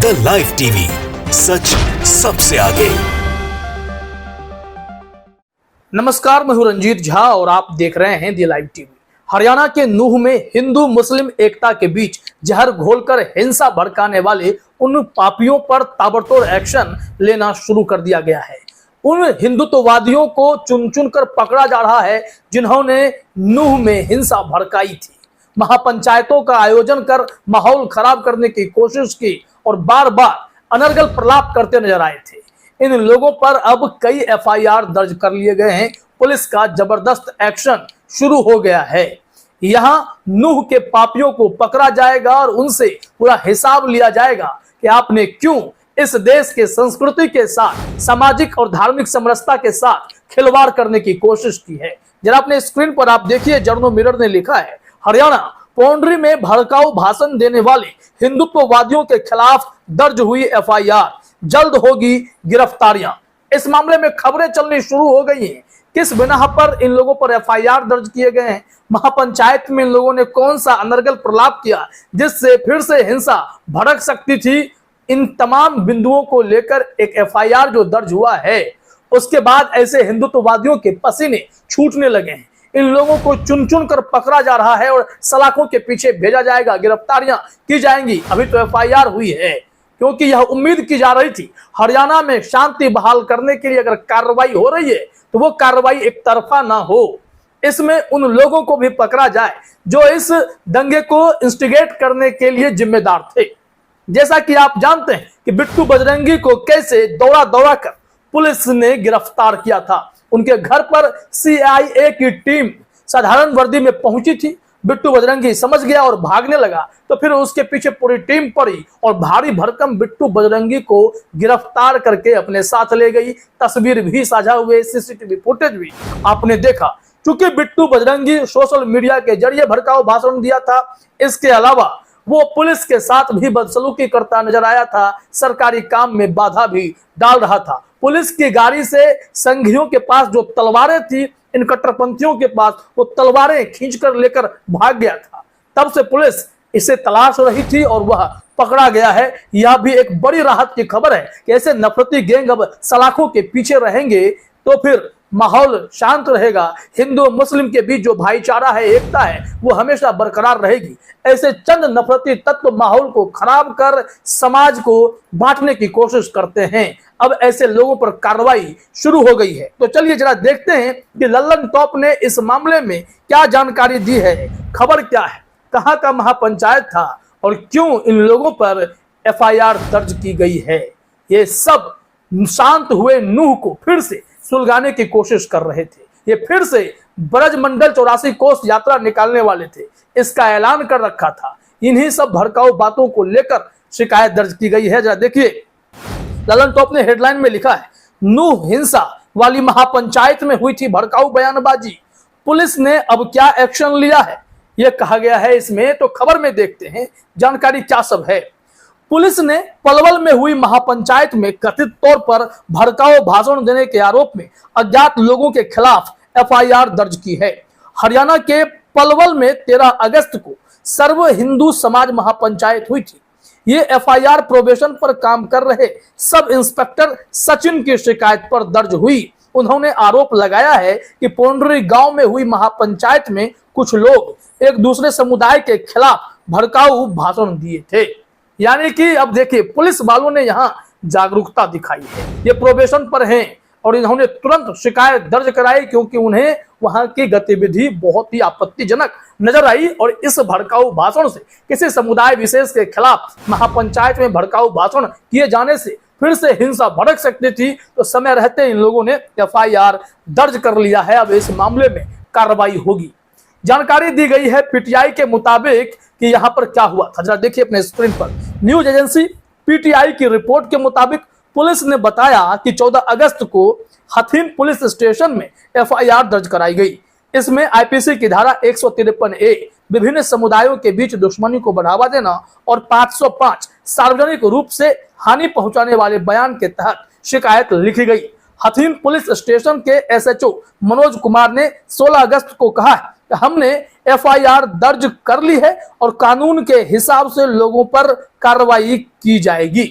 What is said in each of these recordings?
The live TV, सच सबसे आगे। नमस्कार, मैं हूं रंजीत झा और आप देख रहे हैं द लाइव टीवी। हरियाणा के नूह में हिंदू मुस्लिम एकता के बीच जहर घोलकर हिंसा भड़काने वाले उन पापियों पर ताबड़तोड़ एक्शन लेना शुरू कर दिया गया है। उन हिंदुत्ववादियों को चुन चुन कर पकड़ा जा रहा है जिन्होंने नूह में हिंसा भड़काई थी, महापंचायतों का आयोजन कर माहौल खराब करने की कोशिश की और बार बार अनर्गल प्रलाप करते नजर आए थे। इन लोगों पर अब कई एफआईआर दर्ज कर लिए गए हैं। पुलिस का जबरदस्त एक्शन शुरू हो गया है। यहां नूह के पापियों को पकड़ा जाएगा और उनसे पूरा हिसाब लिया जाएगा कि आपने क्यों इस देश के संस्कृति के साथ, सामाजिक और धार्मिक समरसता के साथ खिलवाड़ करने की कोशिश की है। जरा अपने स्क्रीन पर आप देखिए, जर्नल मिरर ने लिखा है, हरियाणा पौंड्री में भड़काऊ भाषण देने वाले हिंदुत्ववादियों के खिलाफ दर्ज हुई एफआईआर, जल्द होगी गिरफ्तारियां। इस मामले में खबरें चलनी शुरू हो गई हैं। किस बिना पर इन लोगों पर एफआईआर दर्ज किए गए हैं, महापंचायत में इन लोगों ने कौन सा अनर्गल प्रलाप किया जिससे फिर से हिंसा भड़क सकती थी, इन तमाम बिंदुओं को लेकर एक एफआईआर जो दर्ज हुआ है, उसके बाद ऐसे हिंदुत्ववादियों के पसीने छूटने लगे हैं। इन लोगों को चुन चुन कर पकड़ा जा रहा है और सलाखों के पीछे भेजा जाएगा, गिरफ्तारियां की जाएंगी। अभी तो एफआईआर हुई है क्योंकि यह उम्मीद की जा रही थी हरियाणा में शांति बहाल करने के लिए अगर कार्रवाई हो रही है तो वो कार्रवाई एक तरफा ना हो, इसमें उन लोगों को भी पकड़ा जाए जो इस दंगे को इंस्टिगेट करने के लिए जिम्मेदार थे। जैसा कि आप जानते हैं कि बिट्टू बजरंगी को कैसे दौड़ा दौड़ा कर पुलिस ने गिरफ्तार किया था। उनके घर पर सीआईए की टीम साधारण वर्दी में पहुंची थी। बिट्टू बजरंगी समझ गया और भागने लगा, तो फिर उसके पीछे पूरी टीम पड़ी और भारी भरकम बिट्टू बजरंगी को गिरफ्तार करके अपने साथ ले गई। तस्वीर भी साझा हुए, सीसीटीवी फुटेज भी आपने देखा। क्योंकि बिट्टू बजरंगी सोशल मीडिया के जरिए भड़काऊ भाषण दिया था, इसके अलावा वो पुलिस के साथ भी बदसलूकी करता नजर आया था, सरकारी काम में बाधा भी डाल रहा था। पुलिस की गाड़ी से संघियों के पास जो तलवारें थी, इन कट्टरपंथियों के पास वो तलवारें खींचकर लेकर भाग गया था। तब से पुलिस इसे तलाश रही थी और वह पकड़ा गया है। यह भी एक बड़ी राहत की खबर है कि ऐसे नफरती गैंग अब सलाखों के पीछे रहेंगे तो फिर माहौल शांत रहेगा। हिंदू मुस्लिम के बीच जो भाईचारा है, एकता है, वो हमेशा बरकरार रहेगी। ऐसे चंद नफरती तत्व माहौल को खराब कर समाज को बांटने की कोशिश करते हैं। अब ऐसे लोगों पर कार्रवाई शुरू हो गई है। तो चलिए जरा देखते हैं कि लल्लन टॉप ने इस मामले में क्या जानकारी दी है, खबर क्या है, कहां का महापंचायत था और क्यों इन लोगों पर एफआईआर दर्ज की गई है। ये सब शांत हुए नूह को फिर से सुलगाने की कोशिश कर रहे थे। ये फिर से ब्रजमंडल 84 कोस यात्रा निकालने वाले थे, इसका ऐलान कर रखा था। इन्हीं सब भड़काऊ बातों को लेकर शिकायत दर्ज की गई है। जरा देखिए, ललन टॉप ने हेडलाइन में लिखा है, नूह हिंसा वाली महापंचायत में हुई थी भड़काऊ बयानबाजी, पुलिस ने अब क्या एक्शन लिया है, यह कहा गया है इसमें। तो खबर में देखते हैं जानकारी क्या सब है। पुलिस ने पलवल में हुई महापंचायत में कथित तौर पर भड़काऊ भाषण देने के आरोप में अज्ञात लोगों के खिलाफ एफआईआर दर्ज की है। हरियाणा के पलवल में 13 अगस्त को सर्व हिंदू समाज महापंचायत हुई थी। ये एफआईआर प्रोबेशन पर काम कर रहे सब इंस्पेक्टर सचिन की शिकायत पर दर्ज हुई। उन्होंने आरोप लगाया है कि पौंड्री गांव में हुई महापंचायत में कुछ लोग एक दूसरे समुदाय के खिलाफ भड़काऊ भाषण दिए थे। यानी कि अब देखिए, पुलिस वालों ने यहाँ जागरूकता दिखाई है। ये प्रोबेशन पर हैं और इन्होंने तुरंत शिकायत दर्ज कराई क्योंकि उन्हें वहां की गतिविधि बहुत ही आपत्तिजनक नजर आई और इस भड़काऊ भाषण से किसी समुदाय विशेष के खिलाफ महापंचायत में भड़काऊ भाषण किए जाने से फिर से हिंसा भड़क सकती थी। तो समय रहते इन लोगों ने एफआईआर दर्ज कर लिया है। अब इस मामले में कार्रवाई होगी। जानकारी दी गई है पीटीआई के मुताबिक कि यहां पर क्या हुआ था। जरा देखिए अपने स्क्रीन पर, न्यूज एजेंसी पीटीआई की रिपोर्ट के मुताबिक पुलिस ने बताया कि 14 अगस्त को हथीन पुलिस स्टेशन में एफआईआर दर्ज कराई गई। इसमें आईपीसी की धारा 153A विभिन्न समुदायों के बीच दुश्मनी को बढ़ावा देना और 505 सार्वजनिक रूप से हानि पहुंचाने वाले बयान के तहत शिकायत लिखी गई। हथीन पुलिस स्टेशन के एसएचओ मनोज कुमार ने 16 अगस्त को कहा कि हमने एफआईआर दर्ज कर ली है और कानून के हिसाब से लोगों पर कार्रवाई की जाएगी।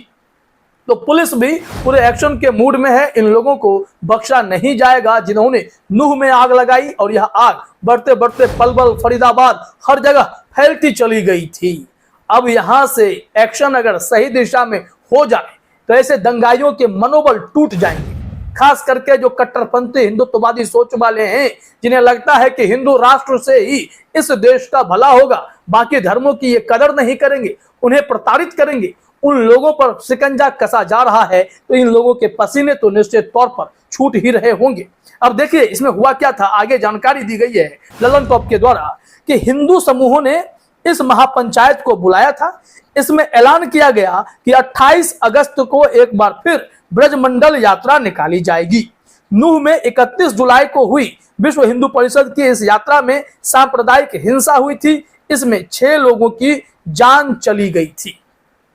तो पुलिस भी पूरे एक्शन के मूड में है। इन लोगों को बख्शा नहीं जाएगा जिन्होंने नूह में आग लगाई और यह आग बढ़ते बढ़ते पलवल, फरीदाबाद हर जगह फैलती चली गई थी। अब यहां से एक्शन अगर सही दिशा में हो जाए तो ऐसे दंगाइयों के मनोबल टूट जाएंगे। खास करके जो कट्टरपंथी हिंदुत्ववादी सोच वाले हैं, जिन्हें लगता है कि हिंदू राष्ट्र से ही इस देश का भला होगा, बाकी धर्मों की ये कदर नहीं करेंगे, उन्हें प्रताड़ित करेंगे, उन लोगों पर शिकंजा कसा जा रहा है, तो इन लोगों के पसीने तो निश्चित तौर पर छूट ही रहे होंगे। अब देखिए इसमें हुआ क्या था, आगे जानकारी दी गई है ललन टॉप के द्वारा कि हिंदू समूहों ने इस महापंचायत को बुलाया था। इसमें ऐलान किया गया कि 28 अगस्त को एक बार फिर ब्रजमंडल यात्रा निकाली जाएगी। नूह में 31 जुलाई को हुई विश्व हिंदू परिषद की इस यात्रा में सांप्रदायिक हिंसा हुई थी। इसमें 6 लोगों की जान चली गई थी।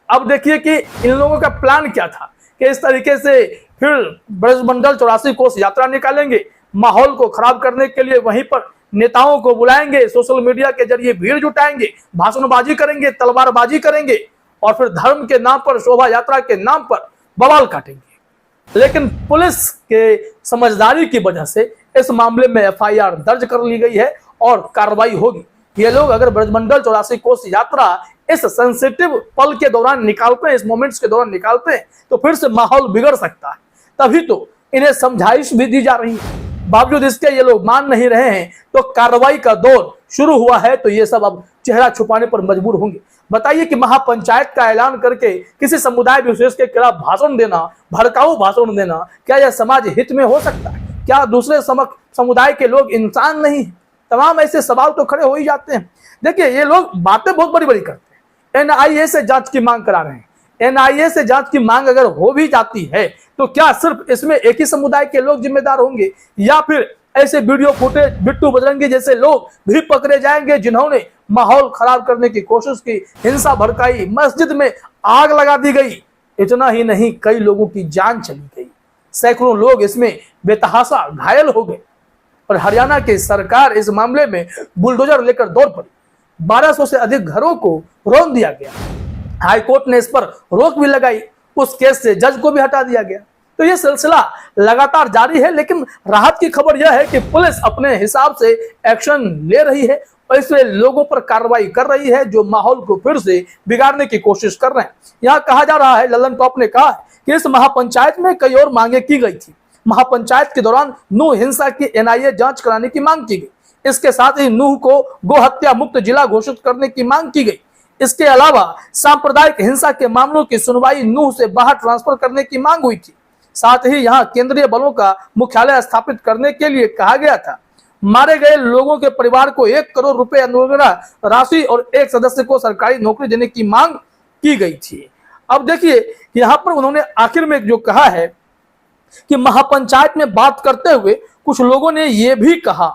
अब देखिए कि इन लोगों का प्लान क्या था कि इस तरीके से फिर ब्रजमंडल 84 कोस यात्रा निकालेंगे, माहौल को खराब करने के लिए वहीं पर नेताओं को बुलाएंगे, सोशल मीडिया के जरिए भीड़ जुटाएंगे, भाषणबाजी करेंगे, तलवारबाजी करेंगे और फिर धर्म के नाम पर, शोभा यात्रा के नाम पर बवाल काटेंगे। लेकिन पुलिस के समझदारी की वजह से इस मामले में एफआईआर दर्ज कर ली गई है और कार्रवाई होगी। ये लोग अगर ब्रजमंडल 84 कोस यात्रा इस सेंसिटिव पल के दौरान निकालते हैं, इस मोमेंट्स के दौरान निकालते हैं, तो फिर से माहौल बिगड़ सकता है। तभी तो इन्हें समझाइश भी दी जा रही है। बावजूद इसके ये लोग मान नहीं रहे हैं, तो कार्रवाई का दौर शुरू हुआ है, तो ये सब अब चेहरा छुपाने पर मजबूर होंगे। बताइए कि महापंचायत का ऐलान करके किसी समुदाय विशेष के खिलाफ भाषण देना, भड़काऊ भाषण देना, क्या यह समाज हित में हो सकता है? क्या दूसरे समुदाय के लोग इंसान नहीं है? तमाम ऐसे सवाल तो खड़े हो ही जाते हैं। देखिए ये लोग बातें बहुत बड़ी बड़ी करते हैं, एनआईए से जांच की मांग करा रहे हैं। एनआईए से जांच की मांग अगर हो भी जाती है तो क्या सिर्फ इसमें एक ही समुदाय के लोग जिम्मेदार होंगे, या फिर ऐसे वीडियो फुटेज बिट्टू बजरंगी जैसे लोग भी पकड़े जाएंगे जिन्होंने माहौल खराब करने की कोशिश की, हिंसा भड़काई, मस्जिद में आग लगा दी गई। इतना ही नहीं, कई लोगों की जान चली गई, सैकड़ों लोग इसमें बेतहाशा घायल हो गए और हरियाणा की सरकार इस मामले में बुलडोजर लेकर दौड़ पड़ी। 1200 से अधिक घरों को रौंद दिया गया। हाईकोर्ट ने इस पर रोक भी लगाई, उस केस से जज को भी हटा दिया गया। तो ये सिलसिला लगातार जारी है, लेकिन राहत की खबर यह है कि पुलिस अपने हिसाब से एक्शन ले रही है और इसलिए लोगों पर कार्रवाई कर रही है जो माहौल को फिर से बिगाड़ने की कोशिश कर रहे हैं। यहाँ कहा जा रहा है, ललन टॉप ने कहा कि इस महापंचायत में कई और मांगे की गई थी। महापंचायत के दौरान नूह हिंसा की एनआईए जांच कराने की मांग की गई। इसके साथ ही नूह को गो हत्या मुक्त जिला घोषित करने की मांग की गई। इसके अलावा सांप्रदायिक हिंसा के मामलों की सुनवाई नूह से बाहर ट्रांसफर करने की मांग हुई थी। साथ ही यहां केंद्रीय बलों का मुख्यालय स्थापित करने के लिए कहा गया था। मारे गए लोगों के परिवार को 1 करोड़ रुपए अनुग्रह राशि और एक सदस्य को सरकारी नौकरी देने की मांग की गई थी। अब देखिए यहां पर उन्होंने आखिर में जो कहा है कि महापंचायत में बात करते हुए कुछ लोगों ने यह भी कहा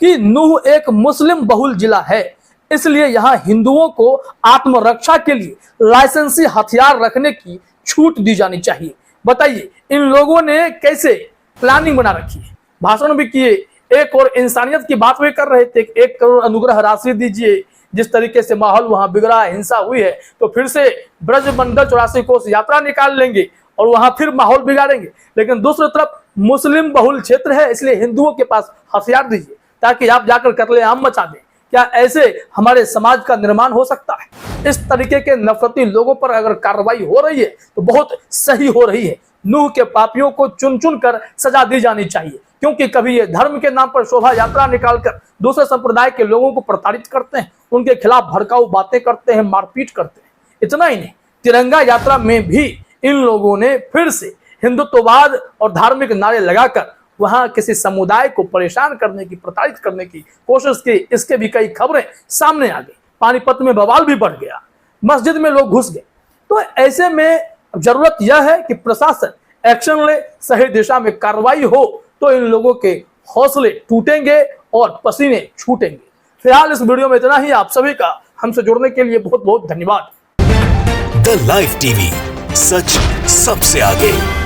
कि नूह एक मुस्लिम बहुल जिला है, इसलिए यहां हिंदुओं को आत्मरक्षा के लिए लाइसेंसी हथियार रखने की छूट दी जानी चाहिए। बताइए इन लोगों ने कैसे प्लानिंग बना रखी है, भाषण भी किए, एक और इंसानियत की बात भी कर रहे थे, 1 करोड़ अनुग्रह राशि दीजिए। जिस तरीके से माहौल वहां बिगड़ा, हिंसा हुई है, तो फिर से ब्रजमंडल 84 कोस यात्रा निकाल लेंगे और वहां फिर माहौल बिगाड़ेंगे। लेकिन दूसरी तरफ मुस्लिम बहुल क्षेत्र है, इसलिए हिंदुओं के पास हथियार दीजिए ताकि आप जाकर कत्लेआम मचा दें। क्या ऐसे हमारे समाज का निर्माण हो सकता है? इस तरीके के नफरती लोगों पर अगर कार्रवाई हो रही है तो बहुत सही हो रही है। नूह के पापियों को चुन चुन कर सजा दी जानी चाहिए, क्योंकि कभी ये धर्म के नाम पर शोभा यात्रा निकालकर दूसरे संप्रदाय के लोगों को प्रताड़ित करते हैं, उनके खिलाफ भड़काऊ बातें करते हैं, मारपीट करते हैं। इतना ही नहीं, तिरंगा यात्रा में भी इन लोगों ने फिर से हिंदुत्ववाद और धार्मिक नारे लगाकर वहां किसी समुदाय को परेशान करने की, प्रताड़ित करने की कोशिश की। इसके भी कई खबरें सामने आ गई। पानीपत में बवाल भी बढ़ गया, मस्जिद में लोग घुस गए। तो ऐसे में जरूरत यह है कि प्रशासन एक्शन ले, सही दिशा में कार्रवाई हो, तो इन लोगों के हौसले टूटेंगे और पसीने छूटेंगे। फिलहाल इस वीडियो में इतना ही। आप सभी का हमसे जुड़ने के लिए बहुत बहुत धन्यवाद। द लाइव टीवी, सच सबसे आगे।